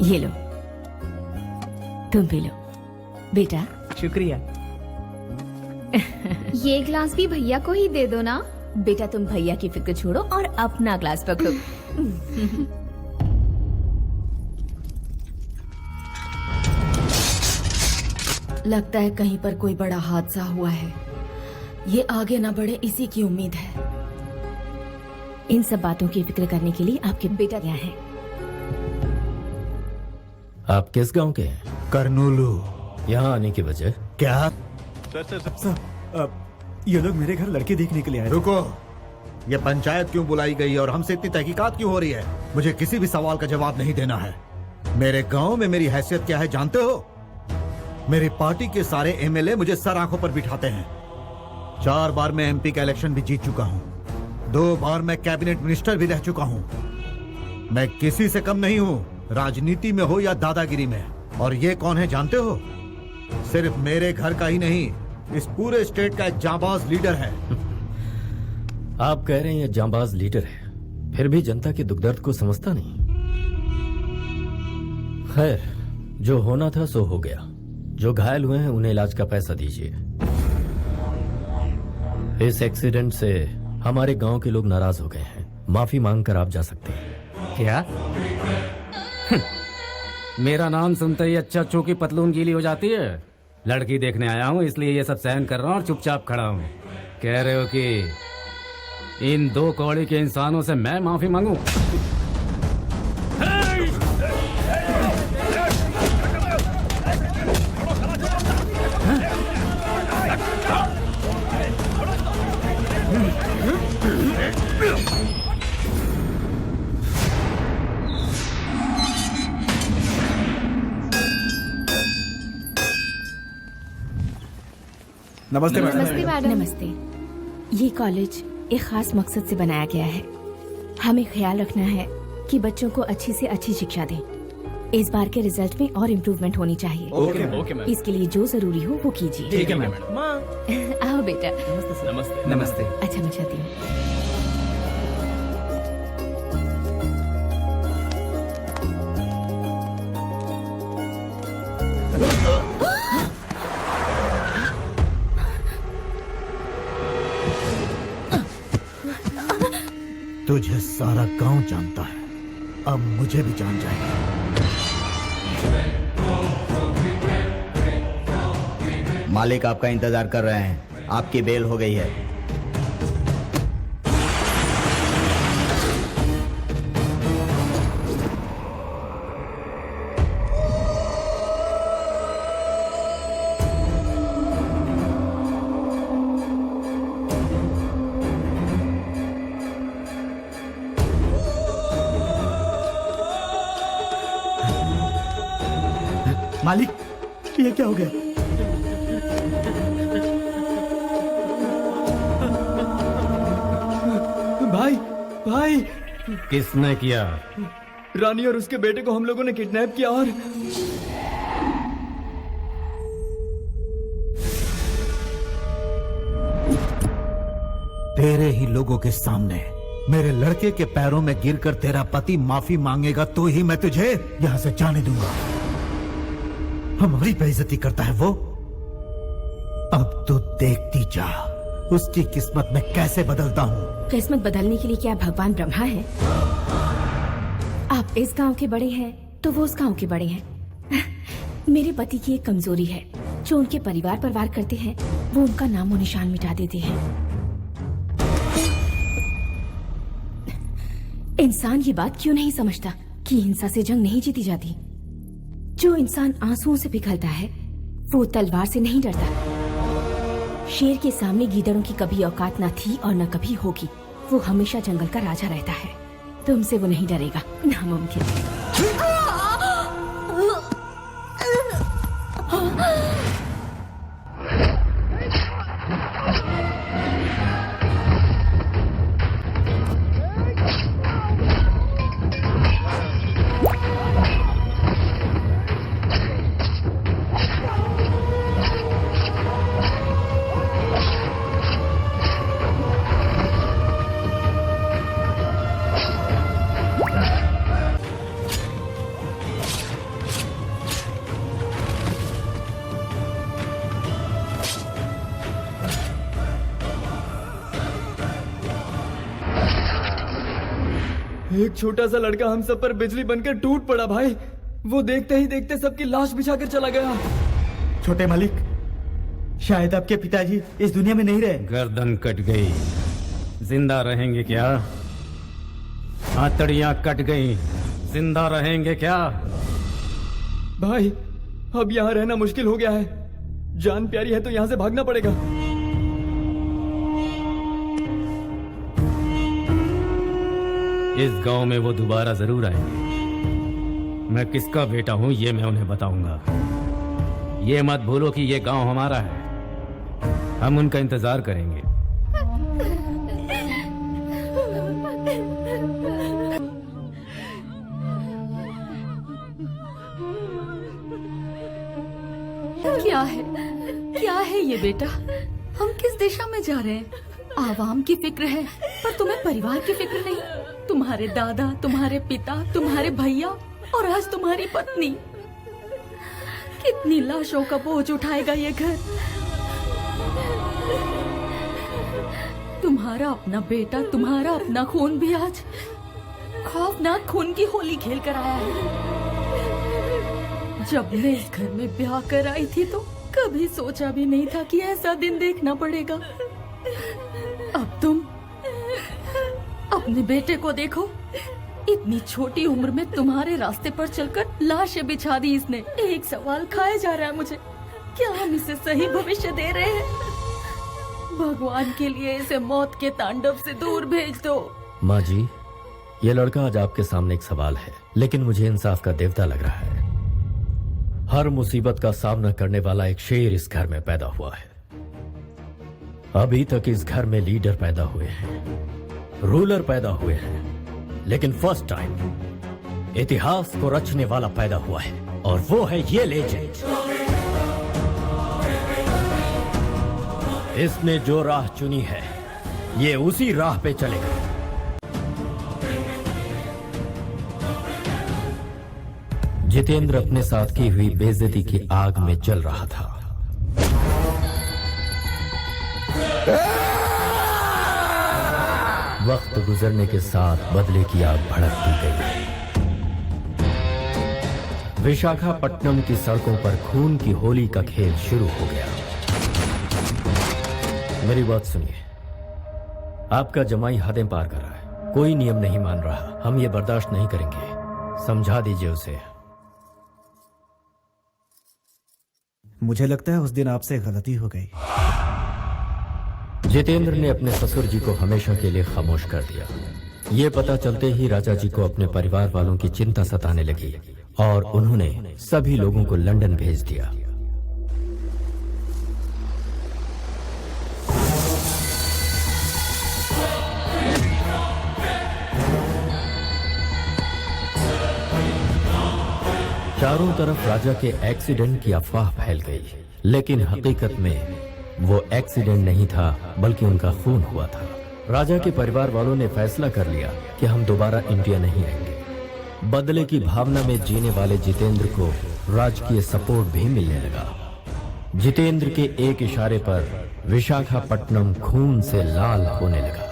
ये लो, तुम P low बेटा। शुक्रिया। ये ग्लास भी भैया को ही दे दो ना। बेटा तुम भैया की फिक्र छोड़ो और अपना ग्लास पकड़ो। लगता है कहीं पर कोई बड़ा हादसा हुआ है। ये आगे ना बढ़े इसी की उम्मीद है। इन सब बातों की फिक्र करने के लिए आपके बेटा क्या है? आप किस गांव के हैं? करनूलू। यहाँ आने की वजह? क्या? सर, ये लोग मेरे घर लड़के देखने के लिए आए। रुको, ये पंचायत क्यों बुलाई गई और हमसे इतनी तहकीकात क्यों हो रही है? मुझे किसी भी सवाल का जवाब नहीं देना है। मेरे गांव में मेरी हैसियत क्या है जानते हो? मेरी पार्टी के सारे एमएलए मुझे सर आंखों पर बिठाते हैं। 4 बार मैं एमपी का इलेक्शन भी जीत चुका हूँ। 2 बार मैं कैबिनेट मिनिस्टर भी रह चुका हूँ। मैं किसी से कम नहीं हूँ, राजनीति में हो या दादागिरी में। और ये कौन है जानते हो? सिर्फ मेरे घर का ही नहीं, इस पूरे स्टेट का एक जांबाज लीडर है। आप कह रहे हैं ये जांबाज लीडर है, फिर भी जनता के दुख दर्द को समझता नहीं। खैर, जो होना था सो हो गया। जो घायल हुए हैं उन्हें इलाज का पैसा दीजिए। इस एक्सीडेंट से हमारे गांव के लोग नाराज हो गए हैं। माफी मांगकर आप जा सकते हैं। क्या? मेरा नाम सुनते ही अच्छा चूकी पतलून गीली हो जाती है। लड़की देखने आया हूँ इसलिए ये सब सहन कर रहा हूँ और चुपचाप खड़ा हूँ। कह रहे हो कि इन 2 कौड़ी के इंसानों से मैं माफी मांगू? नमस्ते मैडम। नमस्ते मैडम। नमस्ते। ये कॉलेज एक खास मकसद से बनाया गया है। हमें ख्याल रखना है कि बच्चों को अच्छी से अच्छी शिक्षा दें। इस बार के रिजल्ट में और इम्प्रूवमेंट होनी चाहिए। Okay ma'am. इसके लिए जो जरूरी हो वो कीजिए। ठीक है मैम। आओ बेटा। नमस्ते नमस्ते। अच्छा मैं चाहती हूँ। तुझे सारा गांव जानता है, अब मुझे भी जान जाएगा। मालिक आपका इंतजार कर रहे हैं। आपकी बेल हो गई है। मालिक, ये क्या हो गया? भाई भाई, किसने किया? रानी और उसके बेटे को हम लोगों ने किडनैप किया और तेरे ही लोगों के सामने मेरे लड़के के पैरों में गिरकर तेरा पति माफी मांगेगा तो ही मैं तुझे यहां से जाने दूंगा। हमारी बेइज्जती करता है वो। अब तो देखती जा उसकी किस्मत में कैसे बदलता हूँ। किस्मत बदलने के लिए क्या भगवान ब्रह्मा है? आप इस गांव के बड़े हैं तो वो उस गांव के बड़े हैं। मेरे पति की एक कमजोरी है, जो उनके परिवार पर वार करते हैं वो उनका नामो निशान मिटा देते हैं। इंसान ये बात क्यों नहीं समझता कि हिंसा से जंग नहीं जीती जाती। जो इंसान आंसुओं से पिघलता है वो तलवार से नहीं डरता। शेर के सामने गीदड़ों की कभी औकात न थी और न कभी होगी। वो हमेशा जंगल का राजा रहता है। तुमसे वो नहीं डरेगा, नामुमकिन है। एक छोटा सा लड़का हम सब पर बिजली बनकर टूट पड़ा भाई। वो देखते ही देखते सबकी लाश बिछाकर चला गया। छोटे मालिक, शायद आपके पिताजी इस दुनिया में नहीं रहे। गर्दन कट गई, जिंदा रहेंगे क्या? आंतड़ियां कट गई, जिंदा रहेंगे क्या? भाई अब यहाँ रहना मुश्किल हो गया है। जान प्यारी है तो यहाँ से भागना पड़ेगा। इस गांव में वो दोबारा जरूर आएंगे। मैं किसका बेटा हूं ये मैं उन्हें बताऊंगा। ये मत भूलो कि ये गांव हमारा है। हम उनका इंतजार करेंगे। क्या है ये बेटा? हम किस दिशा में जा रहे हैं? आवाम की फिक्र है पर तुम्हें परिवार की फिक्र नहीं। तुम्हारे दादा, तुम्हारे पिता, तुम्हारे भैया और आज तुम्हारी पत्नी। कितनी लाशों का बोझ उठाएगा ये घर? तुम्हारा अपना बेटा, तुम्हारा अपना खून भी आज खौफनाक खून की होली खेल कर आया है। जब मैं इस घर में ब्याह कर आई थी तो कभी सोचा भी नहीं था कि ऐसा दिन देखना पड़ेगा। अब तुम अपने बेटे को देखो, इतनी छोटी उम्र में तुम्हारे रास्ते पर चलकर लाशें बिछा दी इसने। एक सवाल खाया जा रहा है मुझे, क्या हम इसे सही भविष्य दे रहे हैं? भगवान के लिए इसे मौत के तांडव से दूर भेज दो। माँ जी, ये लड़का आज आपके सामने एक सवाल है, लेकिन मुझे इंसाफ का देवता लग रहा है। हर मुसीबत का सामना करने वाला एक शेर इस घर में पैदा हुआ है। अभी तक इस घर में लीडर पैदा हुए हैं, रूलर पैदा हुए हैं, लेकिन फर्स्ट टाइम इतिहास को रचने वाला पैदा हुआ है और वो है ये लेजेंड। इसने जो राह चुनी है ये उसी राह पे चलेगा। जितेंद्र अपने साथ की हुई बेइज्जती की आग में जल रहा था। वक्त गुजरने के साथ बदले की आग भड़कती गई। विशाखापट्टनम की सड़कों पर खून की होली का खेल शुरू हो गया। मेरी बात सुनिए, आपका जमाई हदें पार कर रहा है, कोई नियम नहीं मान रहा। हम ये बर्दाश्त नहीं करेंगे, समझा दीजिए उसे। मुझे लगता है उस दिन आपसे गलती हो गई। जितेंद्र ने अपने ससुर जी को हमेशा के लिए खामोश कर दिया। ये पता चलते ही राजा जी को अपने परिवार वालों की चिंता सताने लगी और उन्होंने सभी लोगों को लंदन भेज दिया। चारों तरफ राजा के एक्सीडेंट की अफवाह फैल गई, लेकिन हकीकत में वो एक्सीडेंट नहीं था बल्कि उनका खून हुआ था। राजा के परिवार वालों ने फैसला कर लिया कि हम दोबारा इंडिया नहीं आएंगे। बदले की भावना में जीने वाले जितेंद्र को राजकीय सपोर्ट भी मिलने लगा। जितेंद्र के एक इशारे पर विशाखापट्टनम खून से लाल होने लगा।